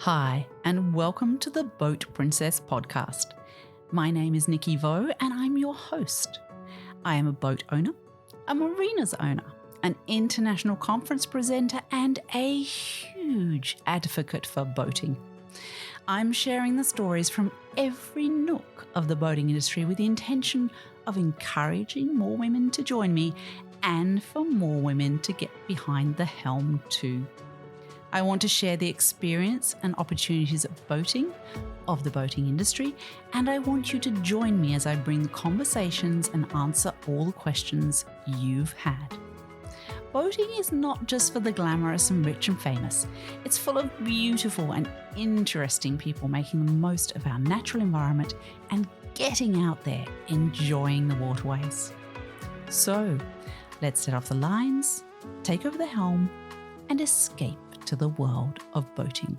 Hi, and welcome to the Boat Princess podcast. My name is Nicky Vaux, and I'm your host. I am a boat owner, a marinas owner, an international conference presenter, and a huge advocate for boating. I'm sharing the stories from every nook of the boating industry with the intention of encouraging more women to join me and for more women to get behind the helm too. I want to share the experience and opportunities of boating, of the boating industry, and I want you to join me as I bring the conversations and answer all the questions you've had. Boating is not just for the glamorous and rich and famous. It's full of beautiful and interesting people making the most of our natural environment and getting out there, enjoying the waterways. So, let's set off the lines, take over the helm, and escape to the world of boating.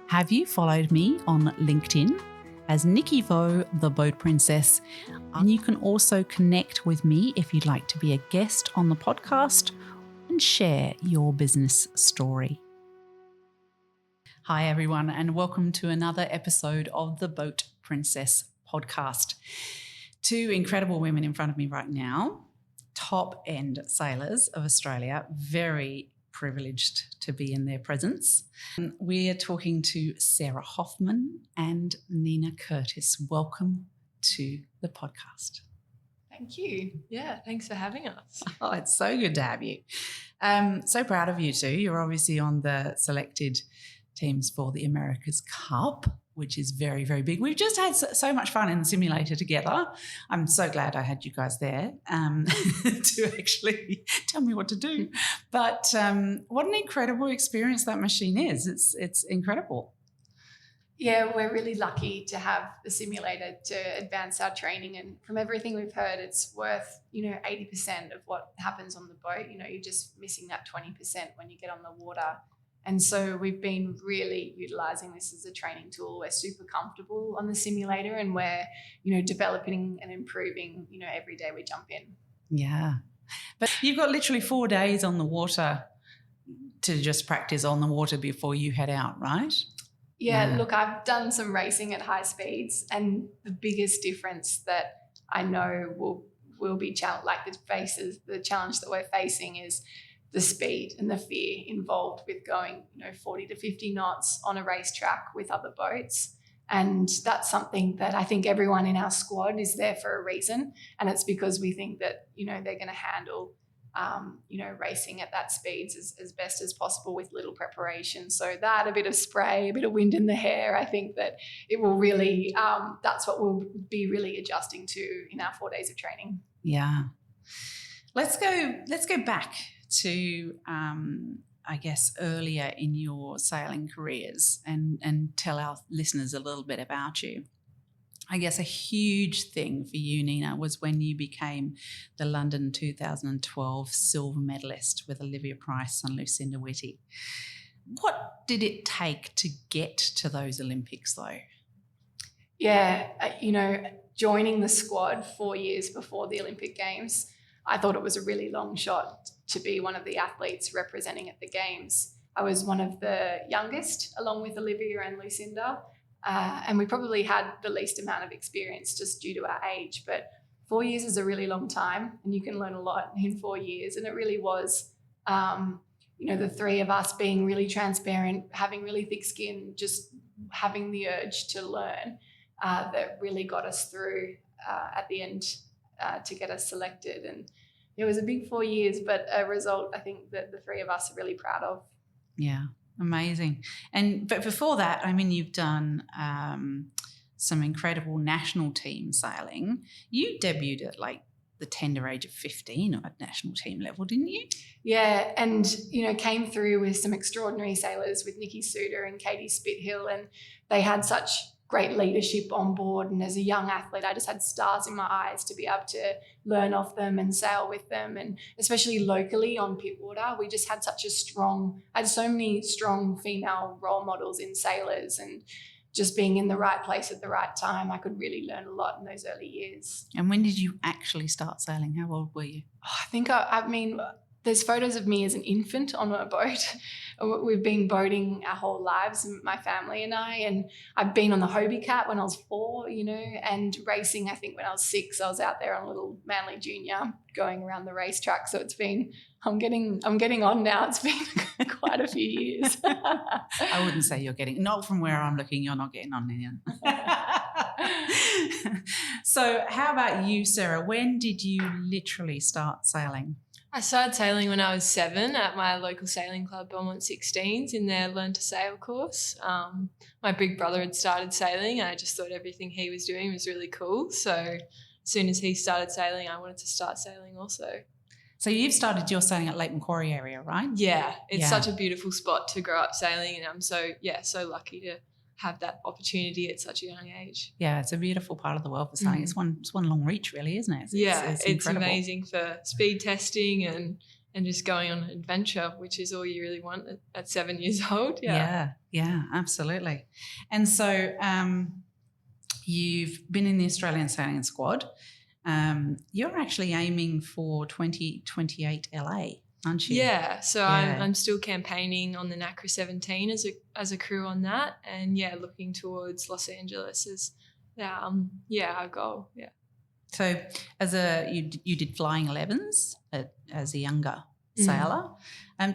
Have you followed me on LinkedIn as Nicky Vaux, the Boat Princess? And you can also connect with me if you'd like to be a guest on the podcast and share your business story. Hi everyone, and welcome to another episode of the Boat Princess podcast. Two incredible women in front of me right now. Top-end sailors of Australia, very privileged to be in their presence. We are talking to Sarah Hoffman and Nina Curtis. Welcome to the podcast. Thank you. Yeah, thanks for having us. Oh, it's so good to have you. So proud of you too. You're obviously on the selected teams for the America's Cup, which is very, very big. We've just had so much fun in the simulator together. I'm so glad I had you guys there to actually tell me what to do. But what an incredible experience that machine is. It's incredible. Yeah, we're really lucky to have the simulator to advance our training. And from everything we've heard, it's worth, 80% of what happens on the boat. You're just missing that 20% when you get on the water. And so we've been really utilising this as a training tool. We're super comfortable on the simulator and we're, developing and improving, every day we jump in. Yeah. But you've got literally 4 days on the water to just practice on the water before you head out, right? Yeah, look, I've done some racing at high speeds, and the biggest difference that I know will be the challenge that we're facing is the speed and the fear involved with going, 40 to 50 knots on a racetrack with other boats. And that's something that I think everyone in our squad is there for a reason. And it's because we think that, they're going to handle, racing at that speeds as best as possible with little preparation. So that, a bit of spray, a bit of wind in the hair, I think that it will really, that's what we'll be really adjusting to in our 4 days of training. Yeah. Let's go back to, I guess, earlier in your sailing careers and tell our listeners a little bit about you. I guess a huge thing for you, Nina, was when you became the London 2012 silver medalist with Olivia Price and Lucinda Whitty. What did it take to get to those Olympics, though? Yeah, joining the squad 4 years before the Olympic Games, I thought it was a really long shot to be one of the athletes representing at the Games. I was one of the youngest, along with Olivia and Lucinda, and we probably had the least amount of experience just due to our age. But 4 years is a really long time, and you can learn a lot in 4 years. And it really was, the three of us being really transparent, having really thick skin, just having the urge to learn that really got us through at the end to get us selected. And it was a big 4 years, but a result I think that the three of us are really proud of. Yeah, amazing. But before that, you've done some incredible national team sailing. You debuted at the tender age of 15 at national team level, didn't you? Yeah, and came through with some extraordinary sailors with Nikki Suter and Katie Spithill, and they had such great leadership on board. And as a young athlete, I just had stars in my eyes to be able to learn off them and sail with them. And especially locally on Pittwater, we just had I had so many strong female role models in sailors, and just being in the right place at the right time, I could really learn a lot in those early years. And when did you actually start sailing? How old were you? I think, there's photos of me as an infant on a boat. We've been boating our whole lives, my family and I, and I've been on the Hobie Cat when I was 4, and racing, I think when I was 6, I was out there on a little Manly Junior going around the racetrack. So I'm getting on now. It's been quite a few years. I wouldn't say not from where I'm looking, you're not getting on here. So how about you, Sarah? When did you literally start sailing? I started sailing when I was 7 at my local sailing club, Belmont 16s, in their Learn to Sail course. My big brother had started sailing, and I just thought everything he was doing was really cool. So as soon as he started sailing, I wanted to start sailing also. So you've started your sailing at Lake Macquarie area, right? Yeah, it's such a beautiful spot to grow up sailing, and I'm so lucky to have that opportunity at such a young age. Yeah, it's a beautiful part of the world for sailing. It's one long reach, really, isn't it? It's amazing for speed testing and just going on an adventure, which is all you really want at 7 years old. Yeah, absolutely. And so you've been in the Australian Sailing Squad. You're actually aiming for 2028 LA, aren't you? Yeah, so I'm still campaigning on the NACRA 17 as a crew on that, and looking towards Los Angeles as our goal. Yeah. So you did flying 11s as a younger sailor.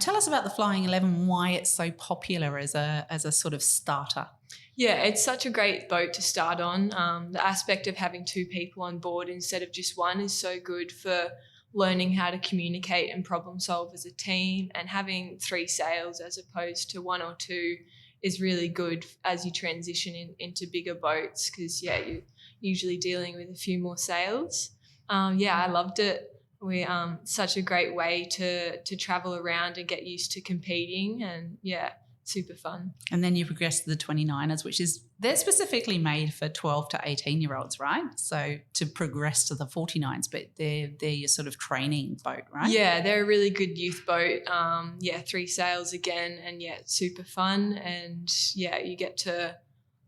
Tell us about the flying 11, why it's so popular as a sort of starter. Yeah, it's such a great boat to start on. The aspect of having 2 people on board instead of just one is so good for learning how to communicate and problem solve as a team, and having 3 sails as opposed to 1 or 2 is really good as you transition into bigger boats, because you're usually dealing with a few more sails. I loved it. We such a great way to travel around and get used to competing, and super fun. And then you progress to the 29ers, which they're specifically made for 12 to 18-year-olds, right? So to progress to the 49s, but they're your sort of training boat, right? Yeah, they're a really good youth boat. 3 sails again, and super fun. And you get to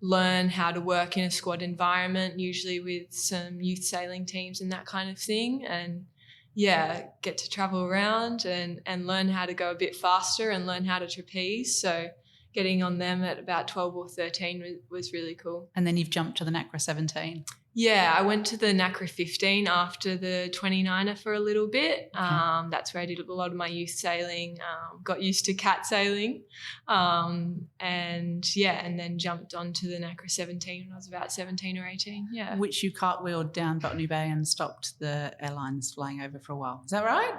learn how to work in a squad environment, usually with some youth sailing teams and that kind of thing. And get to travel around and learn how to go a bit faster and learn how to trapeze. So getting on them at about 12 or 13 was really cool. And then you've jumped to the NACRA 17. Yeah, I went to the NACRA 15 after the 29er for a little bit. Okay. That's where I did a lot of my youth sailing, got used to cat sailing, and then jumped onto the NACRA 17 when I was about 17 or 18, Which you cartwheeled down Botany Bay and stopped the airlines flying over for a while. Is that right?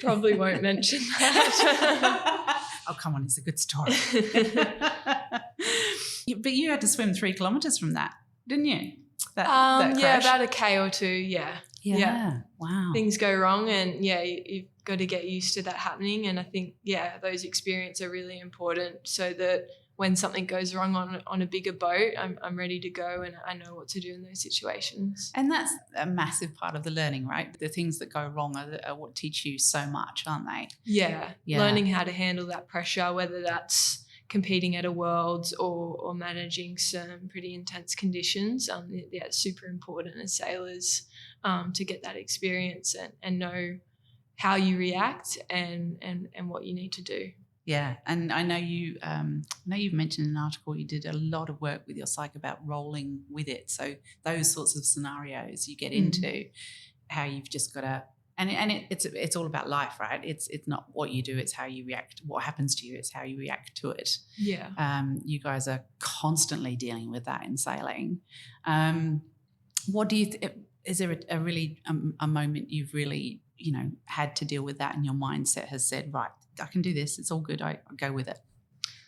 Probably won't mention that. Oh, come on, it's a good story. But you had to swim 3 kilometres from that, didn't you? That crash? About a K or 2, Yeah. Wow. Things go wrong, and you've got to get used to that happening. And I think, those experiences are really important, so that when something goes wrong on a bigger boat, I'm ready to go and I know what to do in those situations. And that's a massive part of the learning, right? The things that go wrong are what teach you so much, aren't they? Yeah. Learning how to handle that pressure, whether that's competing at a Worlds or managing some pretty intense conditions. It's super important as sailors to get that experience and know how you react and what you need to do. Yeah, and I know you've mentioned in an article you did a lot of work with your psych about rolling with it. So those sorts of scenarios you get into, how you've just got to, and it's all about life, right? It's not what you do, it's how you react. What happens to you, it's how you react to it. Yeah. You guys are constantly dealing with that in sailing. What do you? Is there a really a moment you've really had to deal with that, and your mindset has said, right, I can do this, it's all good, I go with it?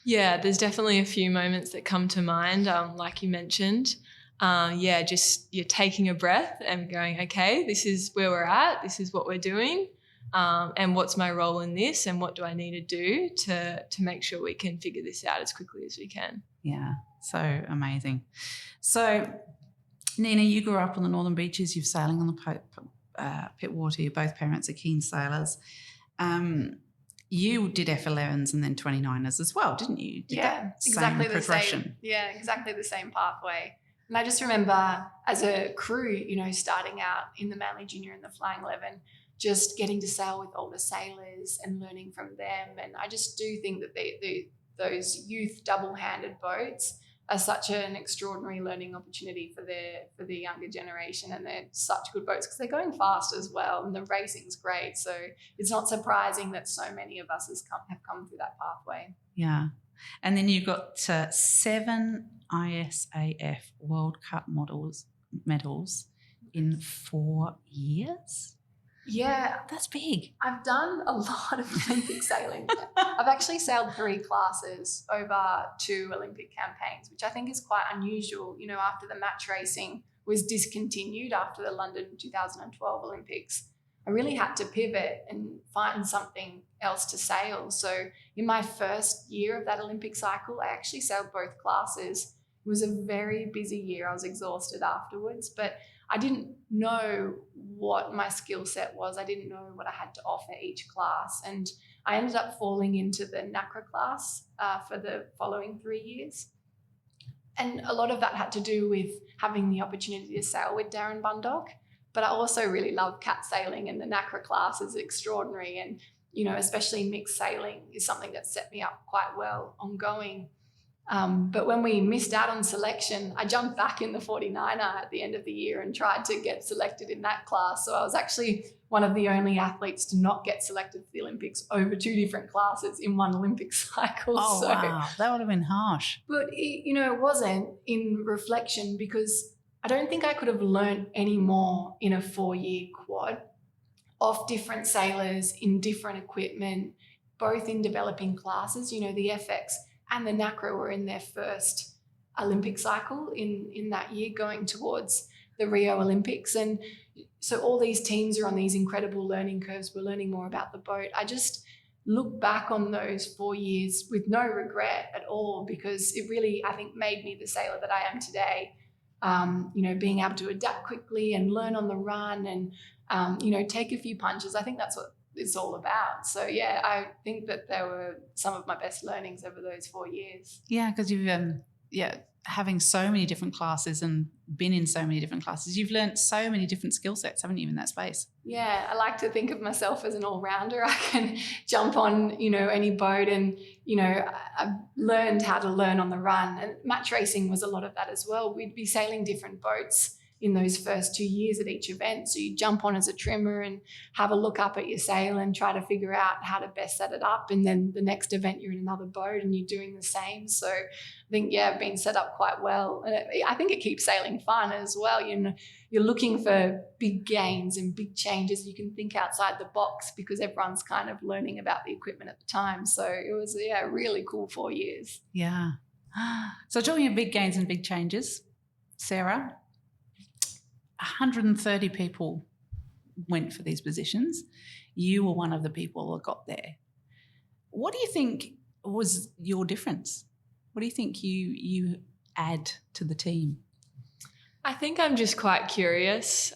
Yeah, there's definitely a few moments that come to mind, like you mentioned. Just you're taking a breath and going, okay, this is where we're at, this is what we're doing, and what's my role in this, and what do I need to do to make sure we can figure this out as quickly as we can. Yeah, so amazing. So, Nina, you grew up on the Northern Beaches, you're sailing on the Pittwater, your both parents are keen sailors. You did F11s and then 29ers as well, didn't you? Did exactly the same. Yeah, exactly the same pathway. And I just remember as a crew, starting out in the Manly Junior and the Flying 11, just getting to sail with older sailors and learning from them. And I just do think that those youth double-handed boats are such an extraordinary learning opportunity for the younger generation, and they're such good boats because they're going fast as well, and the racing's great. So it's not surprising that so many of us have come through that pathway. Yeah. And then you've got 7 ISAF World Cup medals in 4 years. Yeah. That's big. I've done a lot of Olympic sailing. I've actually sailed 3 classes over 2 Olympic campaigns, which I think is quite unusual. After the match racing was discontinued after the London 2012 Olympics, I really had to pivot and find something else to sail. So in my first year of that Olympic cycle, I actually sailed both classes. It was a very busy year. I was exhausted afterwards, but I didn't know what my skill set was. I didn't know what I had to offer each class. And I ended up falling into the NACRA class for the following 3 years. And a lot of that had to do with having the opportunity to sail with Darren Bundock. But I also really love cat sailing, and the NACRA class is extraordinary. And, especially mixed sailing is something that set me up quite well ongoing. But when we missed out on selection, I jumped back in the 49er at the end of the year and tried to get selected in that class. So I was actually one of the only athletes to not get selected for the Olympics over 2 different classes in one Olympic cycle. Oh, wow. That would have been harsh. But, it wasn't, in reflection, because I don't think I could have learned any more in a 4-year quad of different sailors in different equipment, both in developing classes. The FX and the NACRA were in their first Olympic cycle in that year, going towards the Rio Olympics. And so all these teams are on these incredible learning curves. We're learning more about the boat. I just look back on those 4 years with no regret at all, because it really, I think, made me the sailor that I am today. Being able to adapt quickly and learn on the run and, take a few punches. I think that's what it's all about. So, yeah, I think that there were some of my best learnings over those 4 years. Yeah, because you've, having so many different classes and been in so many different classes, you've learnt so many different skill sets, haven't you, in that space? Yeah, I like to think of myself as an all-rounder. I can jump on, any boat, and, I've learned how to learn on the run. And match racing was a lot of that as well. We'd be sailing different boats in those first 2 years at each event. So you jump on as a trimmer and have a look up at your sail and try to figure out how to best set it up. And then the next event you're in another boat and you're doing the same. So I think, I've been set up quite well. And I think it keeps sailing fun as well. You're looking for big gains and big changes. You can think outside the box because everyone's kind of learning about the equipment at the time. So it was, a really cool 4 years. Yeah. So talking of big gains and big changes, Sarah, 130 people went for these positions. You were one of the people that got there. What do you think was your difference? What do you think you add to the team? I think I'm just quite curious.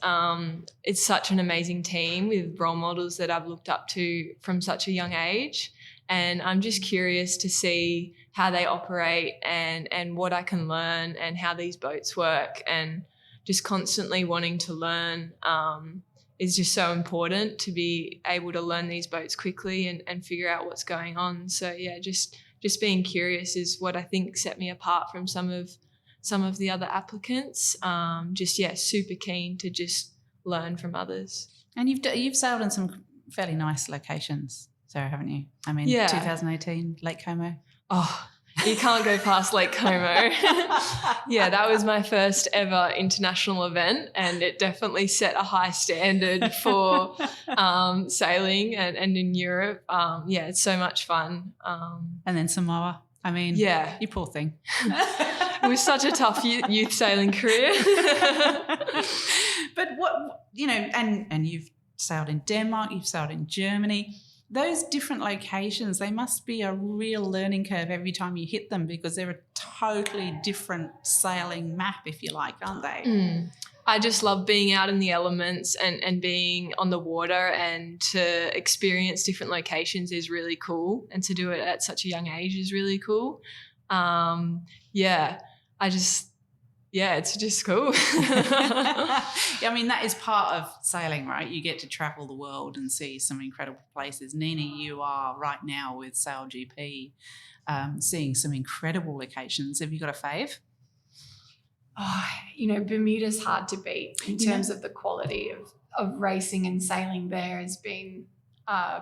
It's such an amazing team with role models that I've looked up to from such a young age. And I'm just curious to see how they operate and what I can learn and how these boats work. And just constantly wanting to learn is just so important, to be able to learn these boats quickly and figure out what's going on. So, yeah, just being curious is what I think set me apart from some of the other applicants. Super keen to just learn from others. And you've sailed in some fairly nice locations, Sarah, haven't you? I mean, 2018, Lake Como. Oh, you can't go past Lake Como. Yeah, that was my first ever international event, and it definitely set a high standard for sailing and in Europe. It's so much fun. And then Samoa. I mean, you poor thing. It was such a tough youth sailing career. But and you've sailed in Denmark, you've sailed in Germany. Those different locations, they must be a real learning curve every time you hit them, because they're a totally different sailing map, if you like, aren't they? I just love being out in the elements and being on the water, and to experience different locations is really cool, and to do it at such a young age is really cool. yeah, it's just cool. I mean, that is part of sailing, right? You get to travel the world and see some incredible places. Nina, you are right now with Sail GP, seeing some incredible locations. Have you got a fave? Oh, you know, Bermuda's hard to beat in terms of the quality of racing and sailing there has been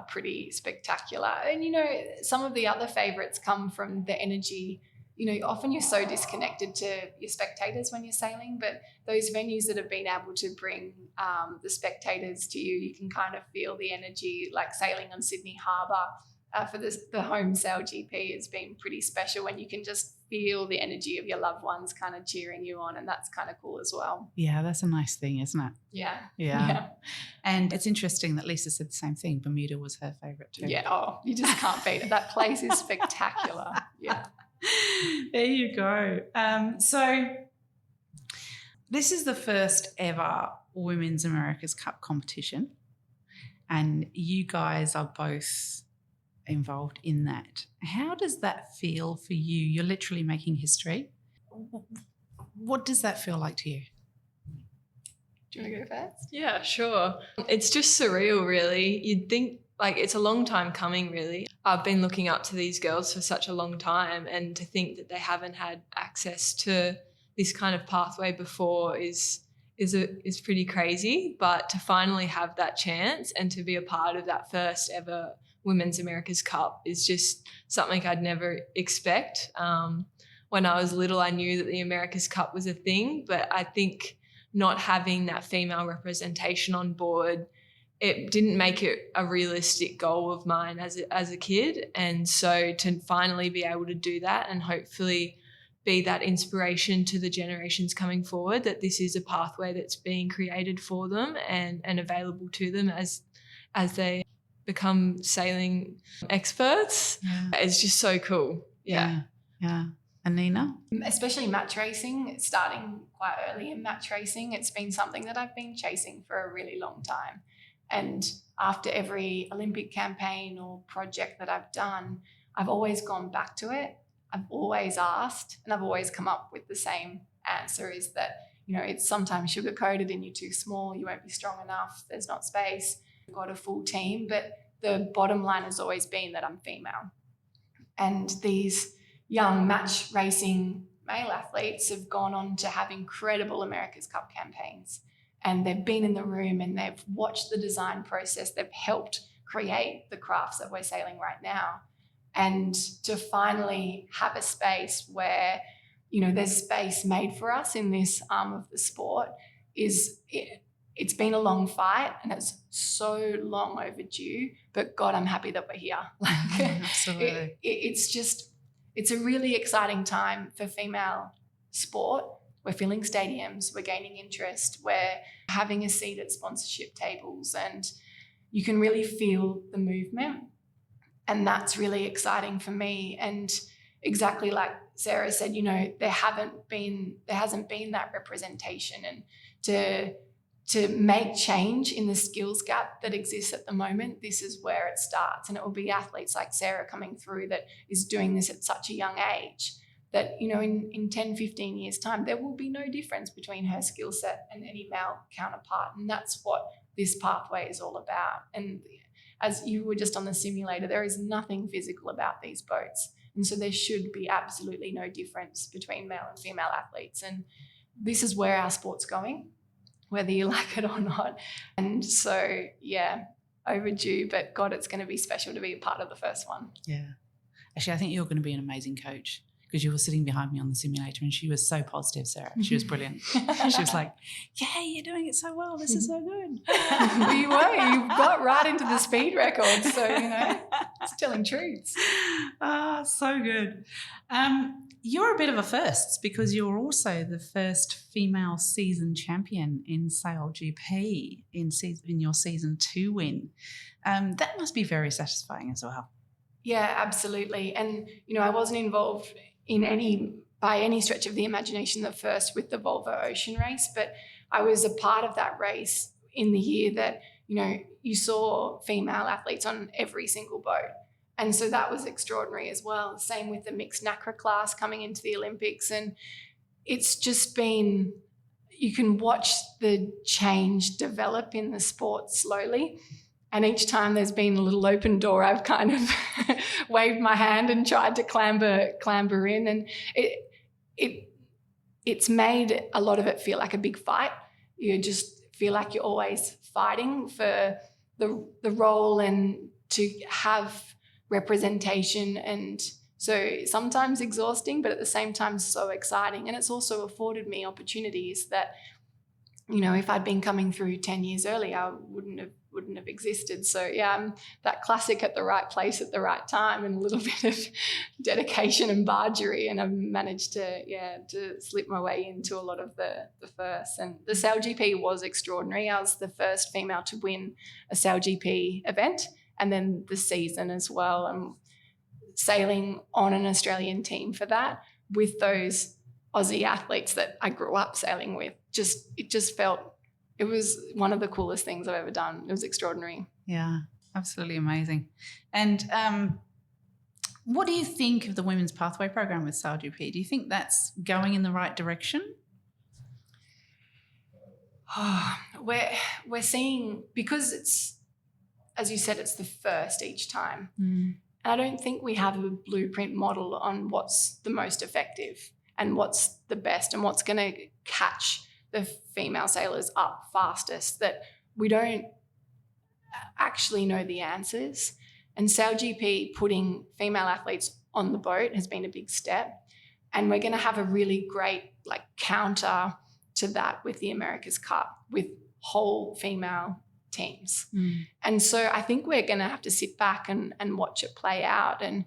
pretty spectacular. And, you know, some of the other favourites come from the energy. You know, often you're so disconnected to your spectators when you're sailing, but those venues that have been able to bring the spectators to you, you can kind of feel the energy, like sailing on Sydney Harbour for the home Sail GP has been pretty special when you can just feel the energy of your loved ones kind of cheering you on, and that's kind of cool as well. Yeah, that's a nice thing, isn't it? Yeah. And it's interesting that Lisa said the same thing. Bermuda was her favourite too. Yeah, oh, you just can't beat it. That place is spectacular. Yeah. There you go. So this is the first ever Women's America's Cup competition, and you guys are both involved in that. How does that feel for you? You're literally making history. What does that feel like to you? Do you want to go first? Yeah, sure. It's just surreal, really. You'd think, like, it's a long time coming, really. I've been looking up to these girls for such a long time, and to think that they haven't had access to this kind of pathway before is pretty crazy. But to finally have that chance and to be a part of that first ever Women's America's Cup is just something I'd never expect. When I was little, I knew that the America's Cup was a thing, but I think not having that female representation on board, it didn't make it a realistic goal of mine as a kid. And so to finally be able to do that and hopefully be that inspiration to the generations coming forward, that this is a pathway that's being created for them and available to them as they become sailing experts. It's just so cool. Yeah. And Nina? Especially match racing, starting quite early in match racing, it's been something that I've been chasing for a really long time. And after every Olympic campaign or project that I've done, I've always gone back to it. I've always asked, and I've always come up with the same answer, is that, you know, it's sometimes sugar-coated and you're too small, you won't be strong enough, there's not space, you've got a full team. But the bottom line has always been that I'm female. And these young match racing male athletes have gone on to have incredible America's Cup campaigns. And they've been in the room and they've watched the design process. They've helped create the crafts that we're sailing right now. And to finally have a space where, you know, there's space made for us in this arm of the sport it's been a long fight and it's so long overdue. But God, I'm happy that we're here. Absolutely. It's a really exciting time for female sport. We're filling stadiums, we're gaining interest, we're having a seat at sponsorship tables, and you can really feel the movement. And that's really exciting for me. And exactly like Sarah said, you know, there hasn't been that representation, and to make change in the skills gap that exists at the moment, this is where it starts. And it will be athletes like Sarah coming through that is doing this at such a young age that, you know, in 10, 15 years' time, there will be no difference between her skill set and any male counterpart. And that's what this pathway is all about. And as you were just on the simulator, there is nothing physical about these boats. And so there should be absolutely no difference between male and female athletes. And this is where our sport's going, whether you like it or not. And so, yeah, overdue, but God, it's going to be special to be a part of the first one. Yeah. Actually, I think you're going to be an amazing coach, because you were sitting behind me on the simulator and she was so positive, Sarah. She was brilliant. She was like, yeah, you're doing it so well. This is so good. Well, you got right into the speed record. So, you know, it's telling truths. So good. You're a bit of a first, because you're also the first female season champion in Sail GP in your season 2 win. That must be very satisfying as well. Yeah, absolutely. And, you know, I wasn't involved by any stretch of the imagination the first with the Volvo Ocean race, but I was a part of that race in the year that, you know, you saw female athletes on every single boat. And so that was extraordinary as well. Same with the mixed NACRA class coming into the Olympics. And it's just been, you can watch the change develop in the sport slowly. And each time there's been a little open door, I've kind of waved my hand and tried to clamber in. And it's made a lot of it feel like a big fight. You just feel like you're always fighting for the role and to have representation. And so sometimes exhausting, but at the same time so exciting. And it's also afforded me opportunities that, you know, if I'd been coming through 10 years earlier, I wouldn't have existed. So yeah, I'm that classic at the right place at the right time, and a little bit of dedication and bargery, and I've managed to slip my way into a lot of the firsts. And the SailGP was extraordinary. I was the first female to win a SailGP event, and then the season as well. And sailing on an Australian team for that with those Aussie athletes that I grew up sailing with, it just felt, it was one of the coolest things I've ever done. It was extraordinary. Yeah, absolutely amazing. And what do you think of the Women's Pathway program with SailGP? Do you think that's going in the right direction? We're seeing, because it's, as you said, it's the first each time. And I don't think we have a blueprint model on what's the most effective and what's the best and what's going to catch the female sailors up fastest, that we don't actually know the answers. And SailGP putting female athletes on the boat has been a big step. And we're going to have a really great counter to that with the America's Cup with whole female teams. And so I think we're going to have to sit back and watch it play out. And,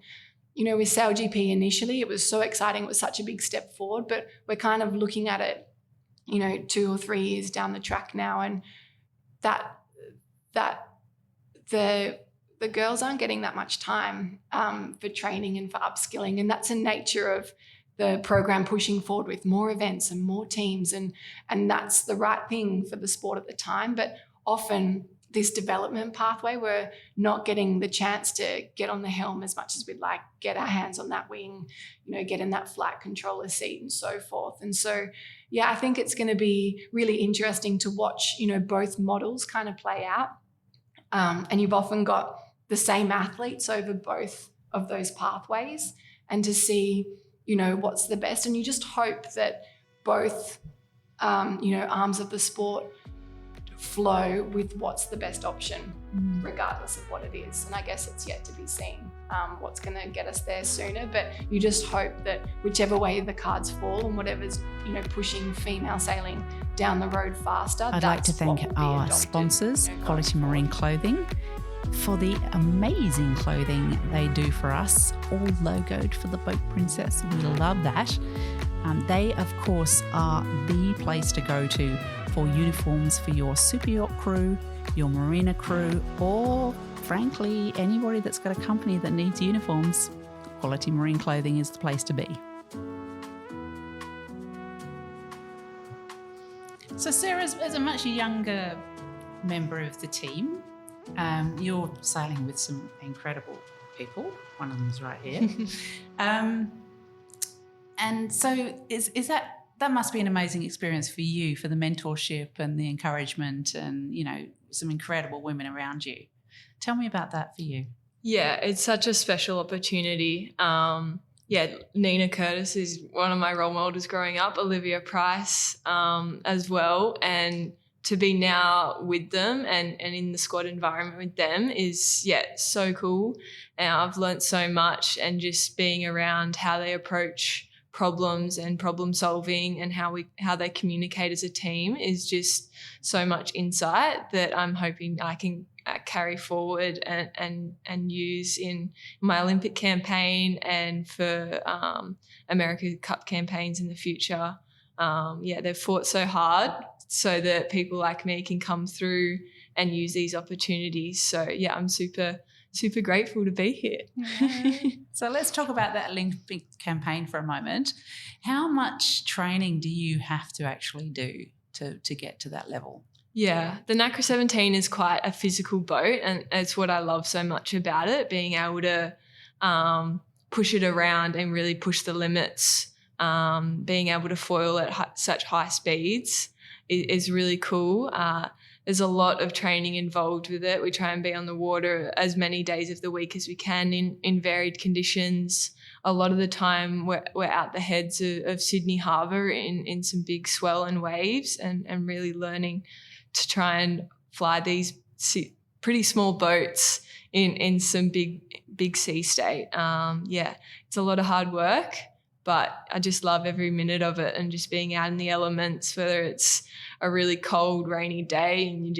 you know, with SailGP initially, it was so exciting. It was such a big step forward, but we're kind of looking at it, you know, 2 or 3 years down the track now, and that the girls aren't getting that much time for training and for upskilling. And that's the nature of the program pushing forward with more events and more teams. And that's the right thing for the sport at the time. But often this development pathway, we're not getting the chance to get on the helm as much as we'd like, get our hands on that wing, you know, get in that flight controller seat and so forth. And so, yeah, I think it's going to be really interesting to watch, you know, both models kind of play out. And you've often got the same athletes over both of those pathways, and to see, you know, what's the best. And you just hope that both, you know, arms of the sport flow with what's the best option, regardless of what it is. And I guess it's yet to be seen what's going to get us there sooner. But you just hope that whichever way the cards fall and whatever's, you know, pushing female sailing down the road faster. I'd like to thank our sponsors, you know, Quality Marine Clothing, for the amazing clothing they do for us, all logoed for the Boat Princess. We love that. They, of course, are the place to go to for uniforms for your super yacht crew, your marina crew, or frankly, anybody that's got a company that needs uniforms. Quality Marine Clothing is the place to be. So Sarah, as a much younger member of the team, you're sailing with some incredible people. One of them's right here. And so is that must be an amazing experience for you, for the mentorship and the encouragement and, you know, some incredible women around you. Tell me about that for you. Yeah, it's such a special opportunity. Nina Curtis is one of my role models growing up, Olivia Price as well. And to be now with them and in the squad environment with them is, so cool. And I've learnt so much, and just being around how they approach problems and problem solving and how they communicate as a team is just so much insight that I'm hoping I can carry forward and use in my Olympic campaign and for America Cup campaigns in the future. They've fought so hard so that people like me can come through and use these opportunities. So I'm super grateful to be here. Yeah. So let's talk about that Olympic campaign for a moment. How much training do you have to actually do to get to that level? Yeah, the NACRA 17 is quite a physical boat, and it's what I love so much about it, being able to push it around and really push the limits being able to foil at such high speeds is really cool. There's a lot of training involved with it. We try and be on the water as many days of the week as we can in varied conditions. A lot of the time we're out the heads of Sydney Harbour in some big swell and waves and really learning to try and fly these pretty small boats in some big sea state. It's a lot of hard work, but I just love every minute of it and just being out in the elements, whether it's a really cold, rainy day and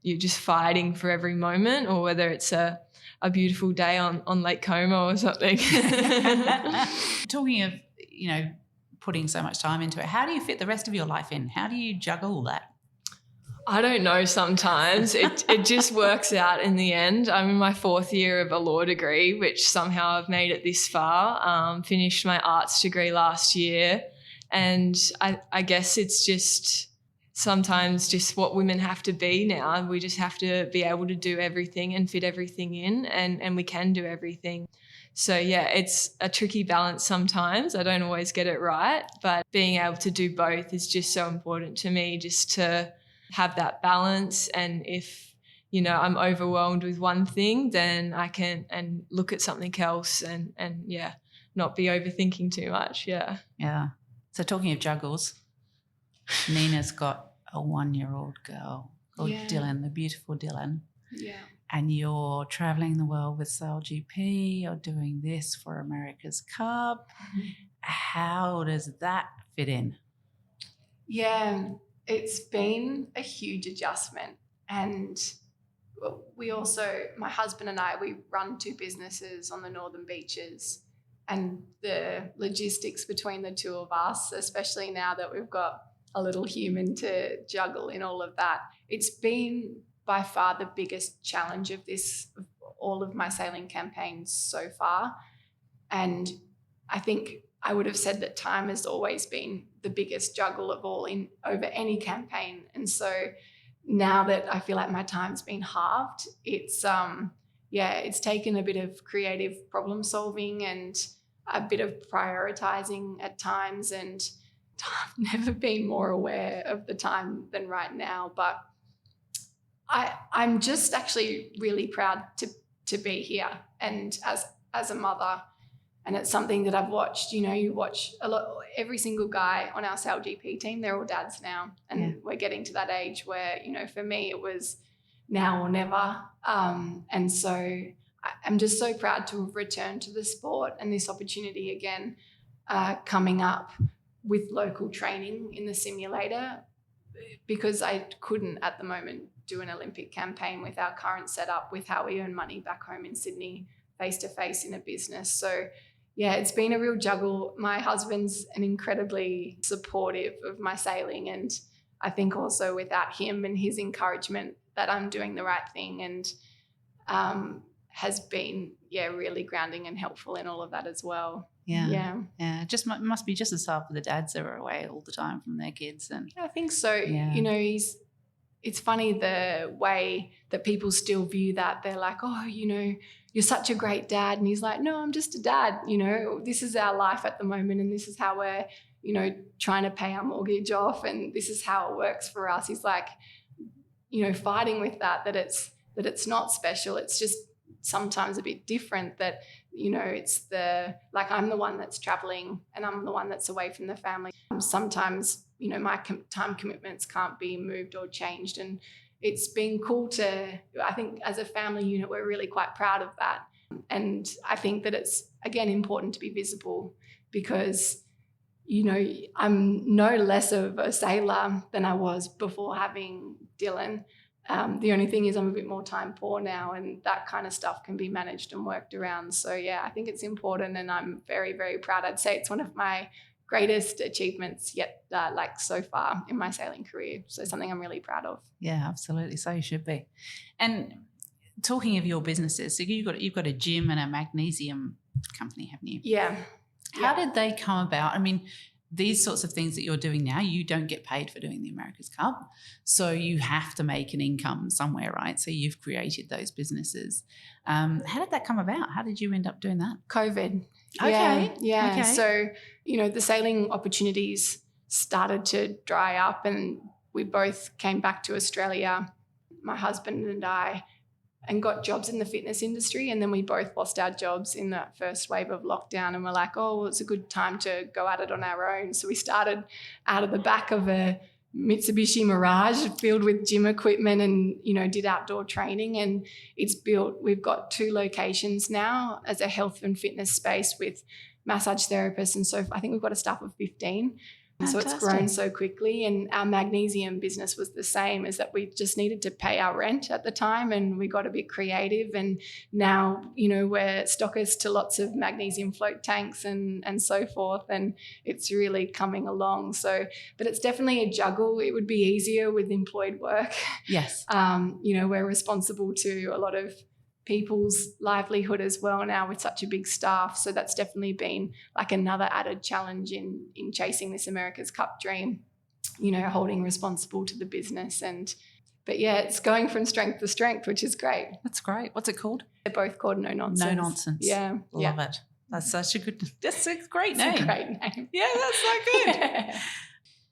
you're just fighting for every moment, or whether it's a beautiful day on Lake Como or something. Talking of, putting so much time into it, how do you fit the rest of your life in? How do you juggle that? I don't know sometimes. It just works out in the end. I'm in my 4th year of a law degree, which somehow I've made it this far. Finished my arts degree last year. And I guess it's just sometimes just what women have to be now. We just have to be able to do everything and fit everything in, and we can do everything. So, yeah, it's a tricky balance sometimes. I don't always get it right, but being able to do both is just so important to me, just to have that balance. And if, I'm overwhelmed with one thing, then I can and look at something else and not be overthinking too much. Yeah. Yeah. So talking of juggles, Nina's got a 1-year-old girl called Dylan, the beautiful Dylan. Yeah. And you're traveling the world with SailGP, you're doing this for America's Cup. Mm-hmm. How does that fit in? Yeah, it's been a huge adjustment. And we also, my husband and I, we run 2 businesses on the northern beaches, and the logistics between the 2 of us, especially now that we've got a little human to juggle in all of that, it's been by far the biggest challenge of all of my sailing campaigns so far. And I think I would have said that time has always been the biggest juggle of all over any campaign. And so now that I feel like my time's been halved, it's taken a bit of creative problem solving and a bit of prioritizing at times. And I've never been more aware of the time than right now. But I'm just actually really proud to be here and as a mother. And it's something that I've watched. You watch a lot. Every single guy on our SailGP team, they're all dads now, and we're getting to that age where, for me, it was now or never. And so I'm just so proud to have returned to the sport and this opportunity again, coming up with local training in the simulator, because I couldn't at the moment do an Olympic campaign with our current setup, with how we earn money back home in Sydney, face-to-face in a business. So, yeah, it's been a real juggle. My husband's incredibly supportive of my sailing, and I think also without him and his encouragement that I'm doing the right thing, and has been, really grounding and helpful in all of that as well. Yeah. Just must be just as hard for the dads that are away all the time from their kids. And I think so. Yeah. It's funny the way that people still view that. They're like, oh, you're such a great dad. And he's like, no, I'm just a dad. This is our life at the moment, and this is how we're, trying to pay our mortgage off, and this is how it works for us. He's like, fighting with that it's not special. It's just sometimes a bit different that, it's I'm the one that's traveling and I'm the one that's away from the family. Sometimes, my time commitments can't be moved or changed. And it's been cool I think as a family unit, we're really quite proud of that. And I think that it's, again, important to be visible, because, I'm no less of a sailor than I was before having Dylan. The only thing is I'm a bit more time poor now, and that kind of stuff can be managed and worked around. So, I think it's important, and I'm very, very proud. I'd say it's one of my greatest achievements yet, so far in my sailing career. So something I'm really proud of. Yeah, absolutely. So you should be. And talking of your businesses, so you've got a gym and a magnesium company, haven't you? Yeah. How did they come about? I mean, these sorts of things that you're doing now, you don't get paid for doing the America's Cup. So you have to make an income somewhere, right? So you've created those businesses. How did that come about? How did you end up doing that? COVID. Okay. Yeah. Okay. So, the sailing opportunities started to dry up and we both came back to Australia, my husband and I, and got jobs in the fitness industry. And then we both lost our jobs in that first wave of lockdown. And we're like, oh, well, it's a good time to go at it on our own. So we started out of the back of a Mitsubishi Mirage filled with gym equipment and, did outdoor training. And it's built, we've got 2 locations now as a health and fitness space with massage therapists. And so I think we've got a staff of 15. Fantastic. So it's grown so quickly. And our magnesium business was the same, is that we just needed to pay our rent at the time and we got a bit creative. And now, we're stockers to lots of magnesium float tanks and so forth. And it's really coming along. So, but it's definitely a juggle. It would be easier with employed work. Yes. We're responsible to a lot of people's livelihood as well now with such a big staff. So that's definitely been like another added challenge in chasing this America's Cup dream, holding responsible to the business. But yeah, it's going from strength to strength, which is great. That's great. What's it called? They're both called No Nonsense. No Nonsense. Yeah. Love it. That's such a good, that's a great It's name. a great name. Yeah, that's so good.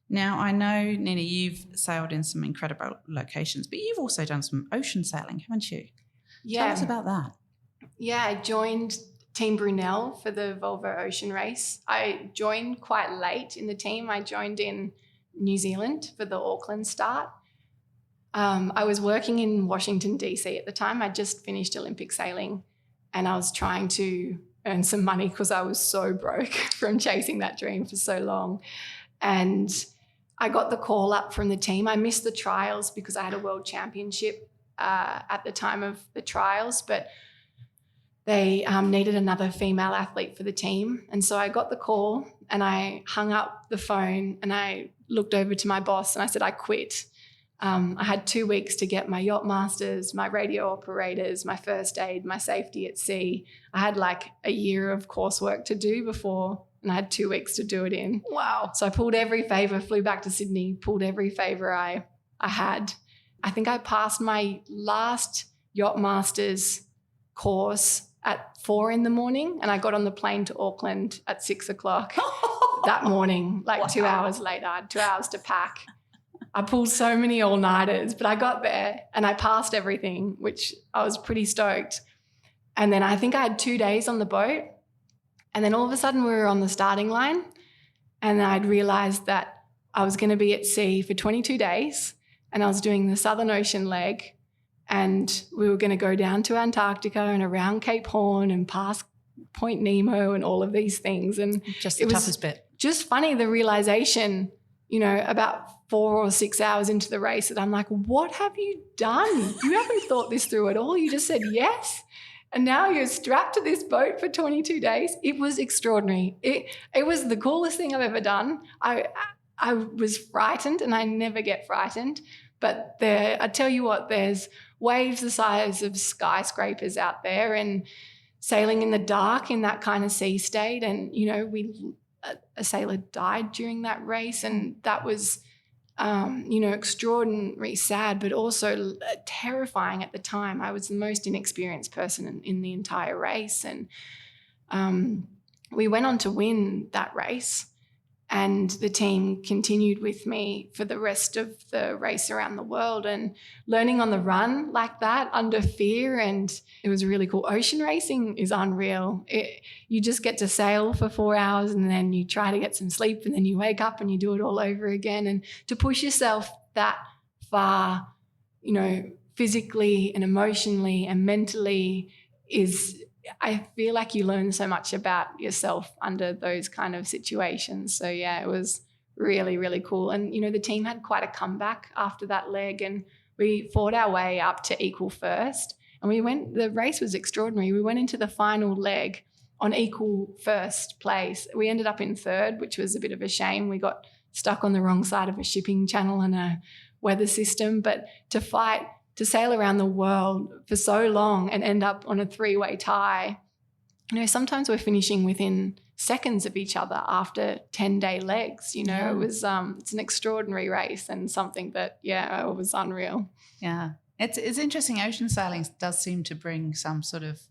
Now, I know, Nina, you've sailed in some incredible locations, but you've also done some ocean sailing, haven't you? Yeah. Tell us about that. Yeah, I joined Team Brunel for the Volvo Ocean Race. I joined quite late in the team. I joined in New Zealand for the Auckland start. I was working in Washington, D.C. at the time. I just finished Olympic sailing and I was trying to earn some money because I was so broke from chasing that dream for so long. And I got the call up from the team. I missed the trials because I had a world championship at the time of the trials, but they needed another female athlete for the team. And so I got the call and I hung up the phone and I looked over to my boss and I said, I quit. I had 2 weeks to get my yacht masters, my radio operators, my first aid, my safety at sea. I had like a year of coursework to do before, and I had 2 weeks to do it in. Wow. So I pulled every favour, flew back to Sydney, pulled every favour I had. I think I passed my last Yacht Masters course at 4 a.m, and I got on the plane to Auckland at 6 o'clock that morning, like Wow. 2 hours later. I had 2 hours to pack. I pulled so many all-nighters, but I got there and I passed everything, which I was pretty stoked. And then I think I had 2 days on the boat, and then all of a sudden we were on the starting line and I'd realised that I was going to be at sea for 22 days. And I was doing the Southern Ocean leg and we were going to go down to Antarctica and around Cape Horn and past Point Nemo and all of these things. And Just the toughest bit. just funny, the realization, about 4 or 6 hours into the race that I'm like, what have you done? You haven't thought this through at all. You just said yes. And now you're strapped to this boat for 22 days. It was extraordinary. It was the coolest thing I've ever done. I was frightened and I never get frightened. But I tell you what, there's waves the size of skyscrapers out there and sailing in the dark in that kind of sea state. And, a sailor died during that race and that was, extraordinarily sad, but also terrifying at the time. I was the most inexperienced person in the entire race. And we went on to win that race. And the team continued with me for the rest of the race around the world and learning on the run like that under fear. And it was really cool. Ocean racing is unreal. You just get to sail for 4 hours and then you try to get some sleep and then you wake up and you do it all over again. And to push yourself that far, physically and emotionally and mentally I feel like you learn so much about yourself under those kind of situations. So, yeah, it was really, really cool. And, the team had quite a comeback after that leg and we fought our way up to equal first. And the race was extraordinary. We went into the final leg on equal first place. We ended up in third, which was a bit of a shame. We got stuck on the wrong side of a shipping channel and a weather system. But to sail around the world for so long and end up on a 3-way tie, sometimes we're finishing within seconds of each other after 10-day legs. You know, it was it's an extraordinary race and something that, it was unreal. Yeah. It's interesting. Ocean sailing does seem to bring some sort of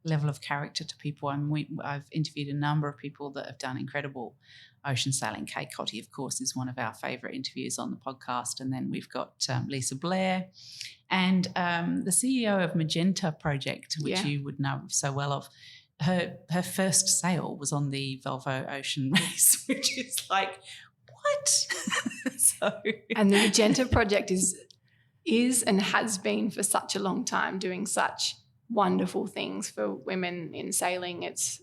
level of character to people. And I've interviewed a number of people that have done incredible ocean sailing. Kate Cotty, of course, is one of our favourite interviews on the podcast. And then we've got Lisa Blair and the CEO of Magenta Project, which you would know so well of. Her first sail was on the Volvo Ocean Race, which is like, what? And the Magenta Project is and has been for such a long time doing such wonderful things for women in sailing. It's,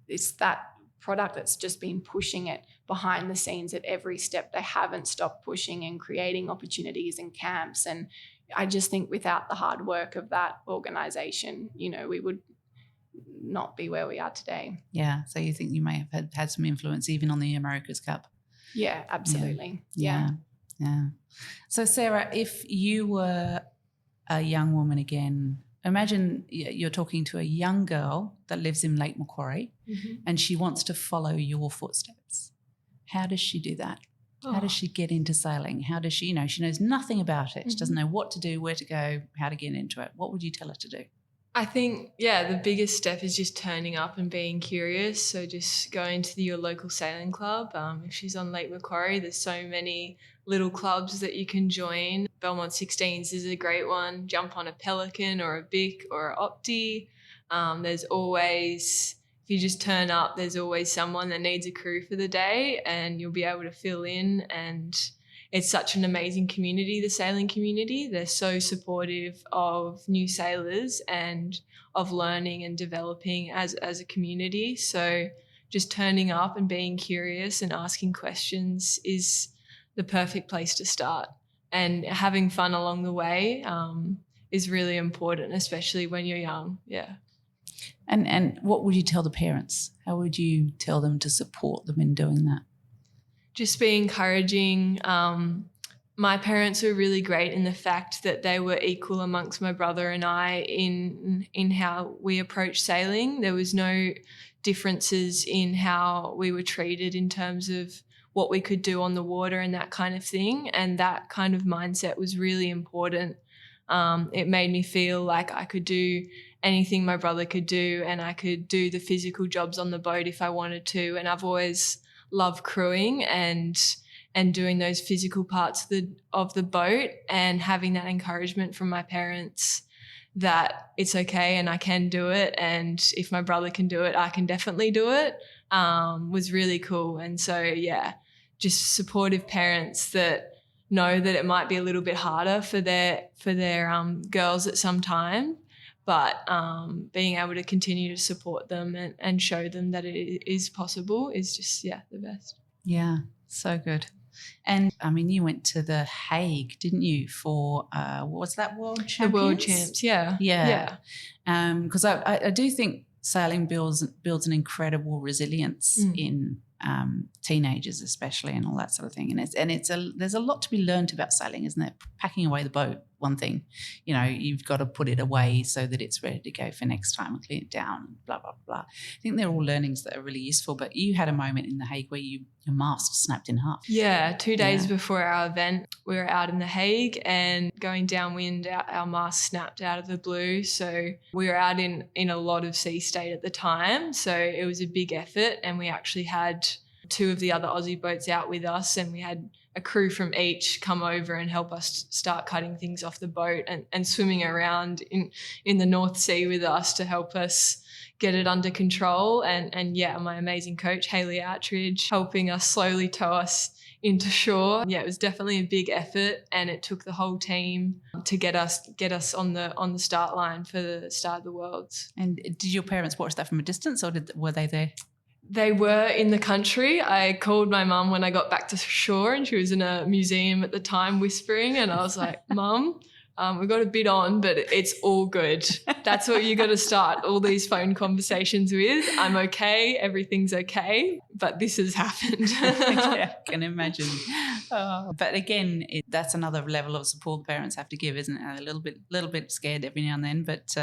it's that product that's just been pushing it behind the scenes at every step. They haven't stopped pushing and creating opportunities and camps. And I just think without the hard work of that organisation, we would not be where we are today. Yeah. So you think you may have had some influence even on the America's Cup? Yeah, absolutely. Yeah. So Sarah, if you were a young woman again, imagine you're talking to a young girl that lives in Lake Macquarie and she wants to follow your footsteps. How does she do that? How does she get into sailing? How does she, she knows nothing about it. She doesn't know what to do, where to go, how to get into it. What would you tell her to do? I think, the biggest step is just turning up and being curious. So just going to your local sailing club. If she's on Lake Macquarie, there's so many little clubs that you can join. Belmont 16s is a great one. Jump on a Pelican or a Bic or a Opti. There's always, if you just turn up, there's always someone that needs a crew for the day and you'll be able to fill in. And it's such an amazing community, the sailing community. They're so supportive of new sailors and of learning and developing as a community. So just turning up and being curious and asking questions is the perfect place to start. And having fun along the way is really important, especially when you're young. Yeah. And what would you tell the parents? How would you tell them to support them in doing that? Just be encouraging. My parents were really great in the fact that they were equal amongst my brother and I in how we approach sailing. There was no differences in how we were treated in terms of what we could do on the water and that kind of thing. And that kind of mindset was really important. It made me feel like I could do anything my brother could do and I could do the physical jobs on the boat if I wanted to. And I've always loved crewing and doing those physical parts of the boat, and having that encouragement from my parents that it's okay and I can do it, and if my brother can do it, I can definitely do it, was really cool. And so, just supportive parents that know that it might be a little bit harder for their girls at some time, but being able to continue to support them and show them that it is possible is just, the best. Yeah, so good. And, I mean, you went to The Hague, didn't you, for, what was that, World Champions? The World Champs, yeah. Because I do think sailing builds an incredible resilience in teenagers especially, and all that sort of thing. And there's a lot to be learned about sailing, isn't it? Packing away the boat, one thing, you've got to put it away so that it's ready to go for next time and clean it down, blah, blah, blah. I think they're all learnings that are really useful. But you had a moment in The Hague where your mast snapped in half. Yeah, 2 days before our event, we were out in The Hague and going downwind, our mast snapped out of the blue. So we were out in a lot of sea state at the time. So it was a big effort, and we actually had 2 of the other Aussie boats out with us, and we had a crew from each come over and help us start cutting things off the boat and swimming around in the North Sea with us to help us get it under control. And my amazing coach, Hayley Outridge, helping us slowly tow us into shore. Yeah, it was definitely a big effort, and it took the whole team to get us on the start line for the start of the Worlds. And did your parents watch that from a distance, or were they there? They were in the country. I called my mum when I got back to shore, and she was in a museum at the time whispering, and I was like, Mum, we got a bit on, but it's all good. That's what you got to start all these phone conversations with. I'm okay. Everything's okay. But this has happened. Yeah, I can imagine. But again, that's another level of support the parents have to give, isn't it? A little bit scared every now and then, but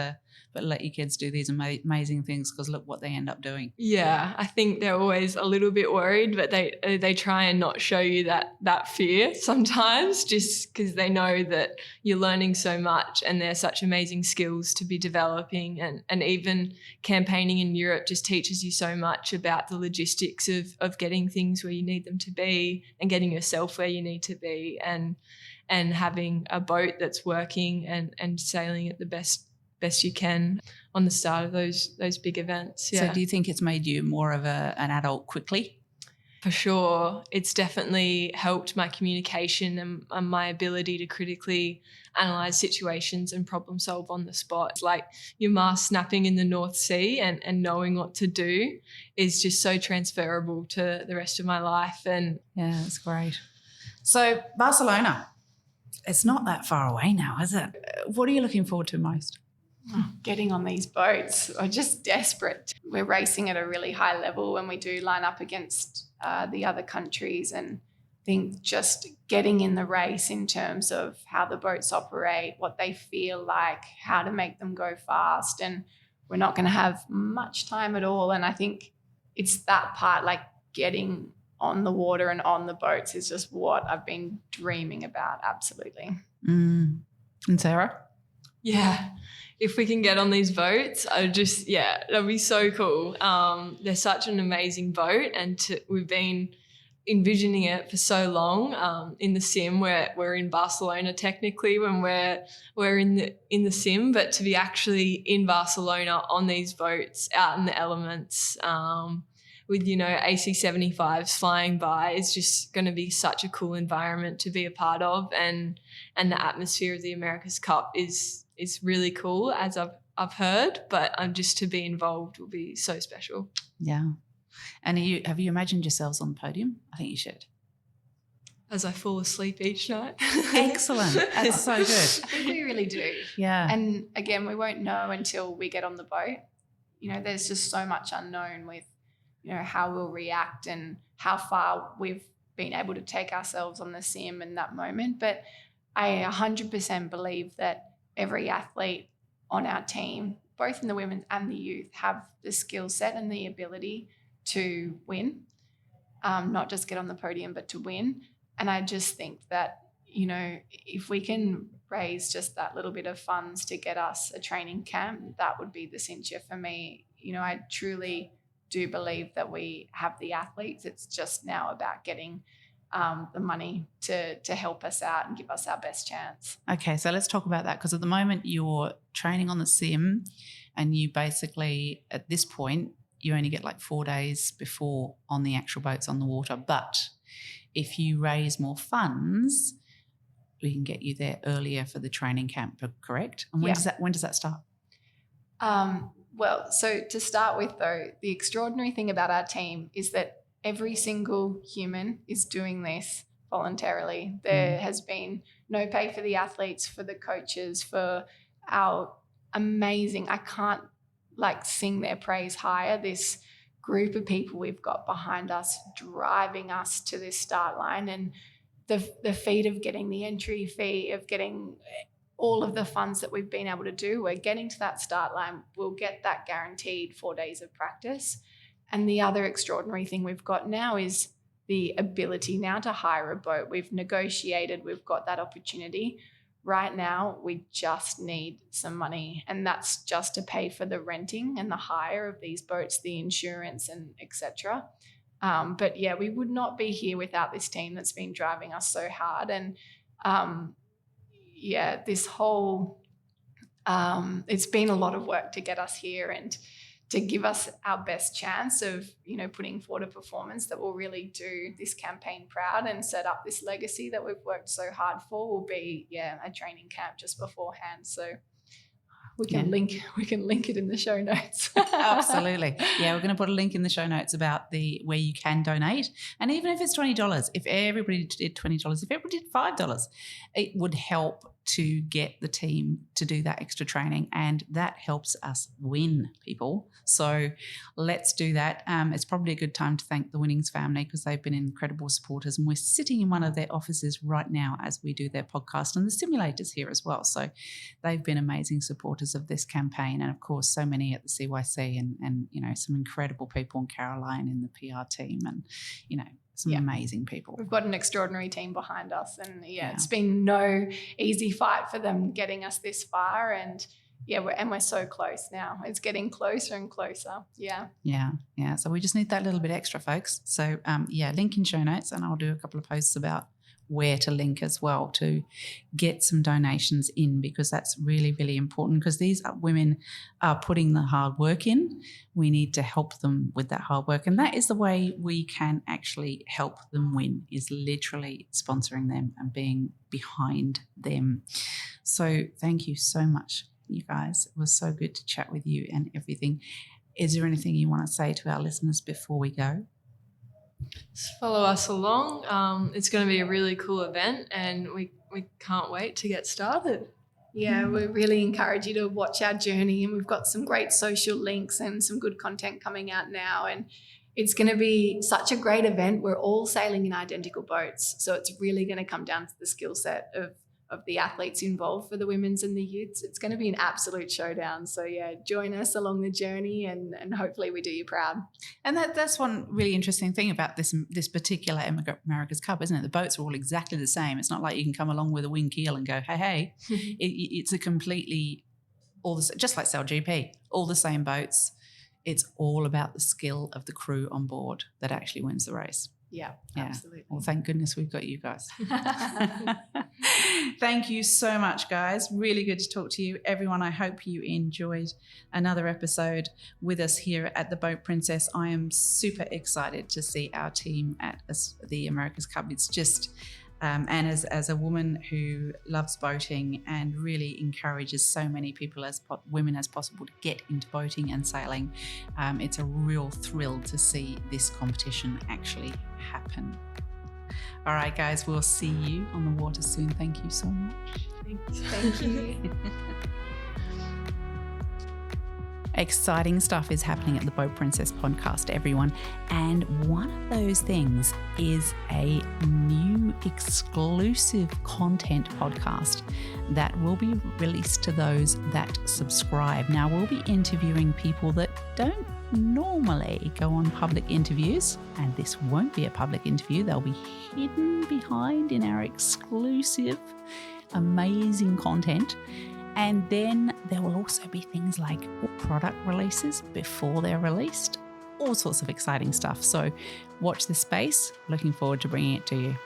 but let your kids do these amazing things, because look what they end up doing. Yeah, I think they're always a little bit worried, but they try and not show you that fear sometimes, just because they know that you're learning so much and they're such amazing skills to be developing. And even campaigning in Europe just teaches you so much about the logistics of getting things where you need them to be and getting yourself where you need to be, and having a boat that's working and sailing at the best you can on the start of those big events. Yeah. So do you think it's made you more of an adult quickly? For sure. It's definitely helped my communication and my ability to critically analyse situations and problem solve on the spot. It's like your mast snapping in the North Sea and knowing what to do is just so transferable to the rest of my life. And yeah, it's great. So Barcelona, it's not that far away now, is it? What are you looking forward to most? Getting on these boats. We're just desperate. We're racing at a really high level when we do line up against the other countries, and I think just getting in the race in terms of how the boats operate, what they feel like, how to make them go fast, and we're not going to have much time at all. And I think it's that part, like getting on the water and on the boats, is just what I've been dreaming about. Absolutely. And Sarah? Yeah, if we can get on these boats, that'd be so cool. They're such an amazing boat, and we've been envisioning it for so long. In the sim, we're in Barcelona technically when we're in the sim, but to be actually in Barcelona on these boats out in the elements, with AC-75s flying by, is just going to be such a cool environment to be a part of, and the atmosphere of the America's Cup is really cool, as I've heard, but just to be involved will be so special. Yeah. And have you imagined yourselves on the podium? I think you should. As I fall asleep each night. Excellent. That's so good. I think we really do. Yeah. And again, we won't know until we get on the boat. There's just so much unknown with, how we'll react and how far we've been able to take ourselves on the sim in that moment. But I 100% believe that every athlete on our team, both in the women's and the youth, have the skill set and the ability to win, not just get on the podium, but to win. And I just think that, if we can raise just that little bit of funds to get us a training camp, that would be the cincher for me. I truly do believe that we have the athletes. It's just now about getting the money to help us out and give us our best chance. Okay, so let's talk about that, because at the moment you're training on the sim, and you basically, at this point, you only get like 4 days before on the actual boats on the water. But if you raise more funds, we can get you there earlier for the training camp, correct? And when does that start? Well, so to start with, though, the extraordinary thing about our team is that every single human is doing this voluntarily. There has been no pay for the athletes, for the coaches, for our amazing, I can't sing their praise higher, this group of people we've got behind us driving us to this start line, and the feat of getting the entry fee, of getting all of the funds that we've been able to do. We're getting to that start line. We'll get that guaranteed 4 days of practice. And the other extraordinary thing we've got now is the ability now to hire a boat. We've negotiated, we've got that opportunity. Right now, we just need some money, and that's just to pay for the renting and the hire of these boats, the insurance, and etc. But yeah, we would not be here without this team that's been driving us so hard. And this whole, it's been a lot of work to get us here and to give us our best chance of, putting forward a performance that will really do this campaign proud and set up this legacy that we've worked so hard for. Will be, a training camp just beforehand. So we can link it in the show notes. Absolutely. Yeah, we're going to put a link in the show notes about where you can donate. And even if it's $20, if everybody did $20, if everybody did $5, it would help to get the team to do that extra training, and that helps us win, people. So let's do that. It's probably a good time to thank the Winnings family because they've been incredible supporters, and we're sitting in one of their offices right now as we do their podcast, and the simulators here as well. So they've been amazing supporters of this campaign, and of course so many at the CYC and some incredible people, and Caroline in the PR team, and some amazing people. We've got an extraordinary team behind us, and it's been no easy fight for them getting us this far, and we're so close now. It's getting closer and closer. Yeah. So we just need that little bit extra, folks. So link in show notes, and I'll do a couple of posts about where to link as well to get some donations in, because that's really, really important, because these women are putting the hard work in. We need to help them with that hard work, and that is the way we can actually help them win, is literally sponsoring them and being behind them. So thank you so much, you guys. It was so good to chat with you and everything. Is there anything you want to say to our listeners before we go? Just follow us along. It's going to be a really cool event, and we can't wait to get started. Yeah, we really encourage you to watch our journey, and we've got some great social links and some good content coming out now, and it's going to be such a great event. We're all sailing in identical boats, so it's really going to come down to the skill set of the athletes involved for the women's and the youths. It's going to be an absolute showdown. So join us along the journey, and hopefully we do you proud. And that's one really interesting thing about this particular America's Cup, isn't it? The boats are all exactly the same. It's not like you can come along with a wing keel and go, hey. It's a completely just like Sail GP, all the same boats. It's all about the skill of the crew on board that actually wins the race. Yeah, absolutely. Well, thank goodness we've got you guys. Thank you so much, guys. Really good to talk to you. Everyone, I hope you enjoyed another episode with us here at the Boat Princess. I am super excited to see our team at the America's Cup. It's just... and as a woman who loves boating and really encourages so many people women as possible to get into boating and sailing, it's a real thrill to see this competition actually happen. All right, guys, we'll see you on the water soon. Thank you so much. Thank you. Exciting stuff is happening at the Boat Princess podcast, everyone. And one of those things is a new exclusive content podcast that will be released to those that subscribe. Now, we'll be interviewing people that don't normally go on public interviews, and this won't be a public interview. They'll be hidden behind in our exclusive, amazing content. And then there will also be things like product releases before they're released, all sorts of exciting stuff. So watch this space. Looking forward to bringing it to you.